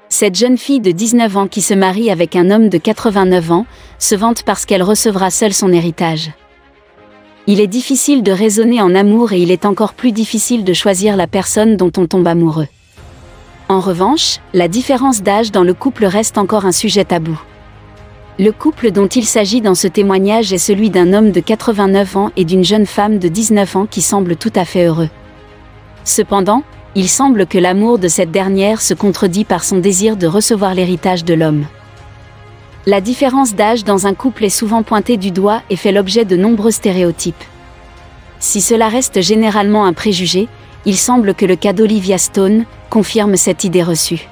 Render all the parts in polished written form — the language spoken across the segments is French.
Cette jeune fille de 19 ans qui se marie avec un homme de 89 ans, se vante parce qu'elle recevra seule son héritage. Il est difficile de raisonner en amour et il est encore plus difficile de choisir la personne dont on tombe amoureux. En revanche, la différence d'âge dans le couple reste encore un sujet tabou. Le couple dont il s'agit dans ce témoignage est celui d'un homme de 89 ans et d'une jeune femme de 19 ans qui semblent tout à fait heureux. Cependant, il semble que l'amour de cette dernière se contredit par son désir de recevoir l'héritage de l'homme. La différence d'âge dans un couple est souvent pointée du doigt et fait l'objet de nombreux stéréotypes. Si cela reste généralement un préjugé, il semble que le cas d'Olivia Stone confirme cette idée reçue.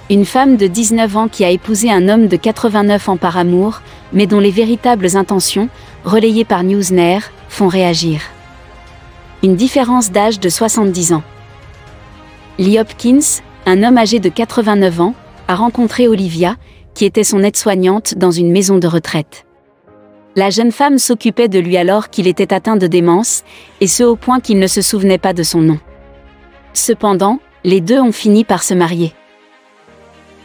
Une femme de 19 ans qui a épousé un homme de 89 ans par amour, mais dont les véritables intentions, relayées par Newsner, font réagir. Une différence d'âge de 70 ans. Lee Hopkins, un homme âgé de 89 ans, a rencontré Olivia, qui était son aide-soignante dans une maison de retraite. La jeune femme s'occupait de lui alors qu'il était atteint de démence, et ce au point qu'il ne se souvenait pas de son nom. Cependant, les deux ont fini par se marier.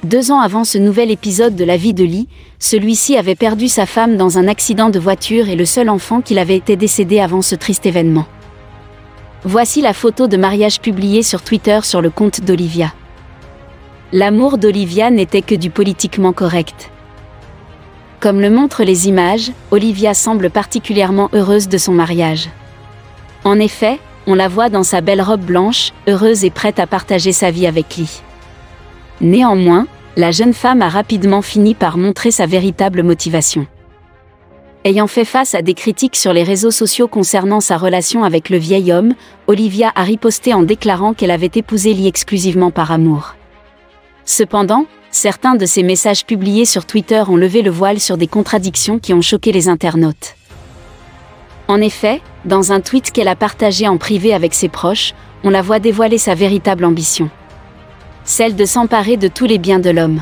2 ans avant ce nouvel épisode de la vie de Lee, celui-ci avait perdu sa femme dans un accident de voiture et le seul enfant qu'il avait été décédé avant ce triste événement. Voici la photo de mariage publiée sur Twitter sur le compte d'Olivia. L'amour d'Olivia n'était que du politiquement correct. Comme le montrent les images, Olivia semble particulièrement heureuse de son mariage. En effet, on la voit dans sa belle robe blanche, heureuse et prête à partager sa vie avec Lee. Néanmoins, la jeune femme a rapidement fini par montrer sa véritable motivation. Ayant fait face à des critiques sur les réseaux sociaux concernant sa relation avec le vieil homme, Olivia a riposté en déclarant qu'elle avait épousé Lee exclusivement par amour. Cependant, certains de ses messages publiés sur Twitter ont levé le voile sur des contradictions qui ont choqué les internautes. En effet, dans un tweet qu'elle a partagé en privé avec ses proches, on la voit dévoiler sa véritable ambition. Celle de s'emparer de tous les biens de l'homme.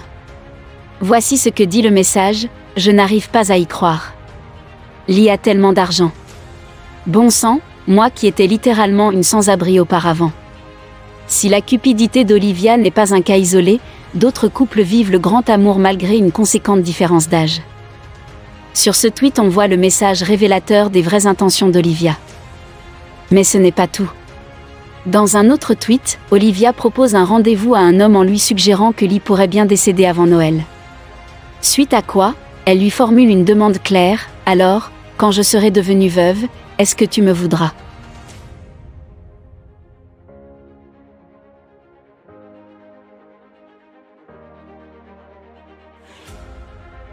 Voici ce que dit le message: « Je n'arrive pas à y croire. Lee a tellement d'argent. Bon sang, moi qui étais littéralement une sans-abri auparavant. » Si la cupidité d'Olivia n'est pas un cas isolé, d'autres couples vivent le grand amour malgré une conséquente différence d'âge. Sur ce tweet, on voit le message révélateur des vraies intentions d'Olivia. Mais ce n'est pas tout. Dans un autre tweet, Olivia propose un rendez-vous à un homme en lui suggérant que Lee pourrait bien décéder avant Noël. Suite à quoi, elle lui formule une demande claire: « Alors, quand je serai devenue veuve, est-ce que tu me voudras ?»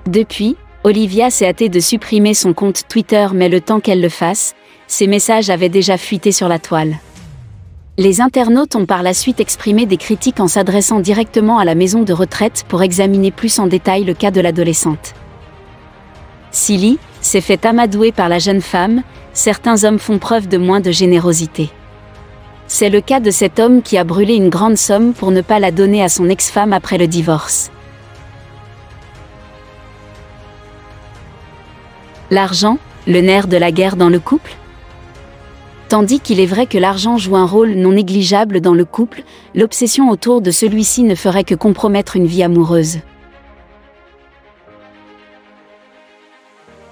Depuis, Olivia s'est hâtée de supprimer son compte Twitter, mais le temps qu'elle le fasse, ses messages avaient déjà fuité sur la toile. Les internautes ont par la suite exprimé des critiques en s'adressant directement à la maison de retraite pour examiner plus en détail le cas de l'adolescente. Si Lee s'est fait amadouer par la jeune femme, certains hommes font preuve de moins de générosité. C'est le cas de cet homme qui a brûlé une grande somme pour ne pas la donner à son ex-femme après le divorce. L'argent, le nerf de la guerre dans le couple ? Tandis qu'il est vrai que l'argent joue un rôle non négligeable dans le couple, l'obsession autour de celui-ci ne ferait que compromettre une vie amoureuse.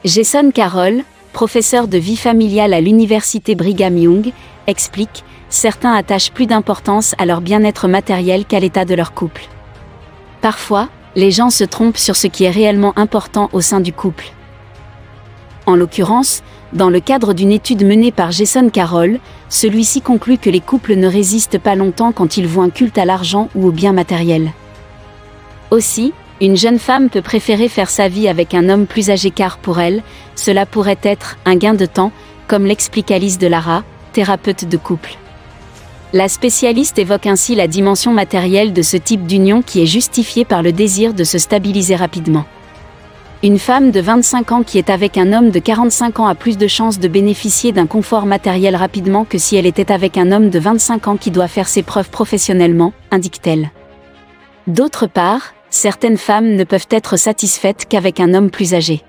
Jason Carroll, professeur de vie familiale à l'université Brigham Young, explique: certains attachent plus d'importance à leur bien-être matériel qu'à l'état de leur couple. Parfois, les gens se trompent sur ce qui est réellement important au sein du couple. En l'occurrence, dans le cadre d'une étude menée par Jason Carroll, celui-ci conclut que les couples ne résistent pas longtemps quand ils vouent un culte à l'argent ou aux biens matériels. Aussi, une jeune femme peut préférer faire sa vie avec un homme plus âgé car pour elle, cela pourrait être un gain de temps, comme l'explique Alice Delara, thérapeute de couple. La spécialiste évoque ainsi la dimension matérielle de ce type d'union qui est justifiée par le désir de se stabiliser rapidement. Une femme de 25 ans qui est avec un homme de 45 ans a plus de chances de bénéficier d'un confort matériel rapidement que si elle était avec un homme de 25 ans qui doit faire ses preuves professionnellement, indique-t-elle. D'autre part, certaines femmes ne peuvent être satisfaites qu'avec un homme plus âgé.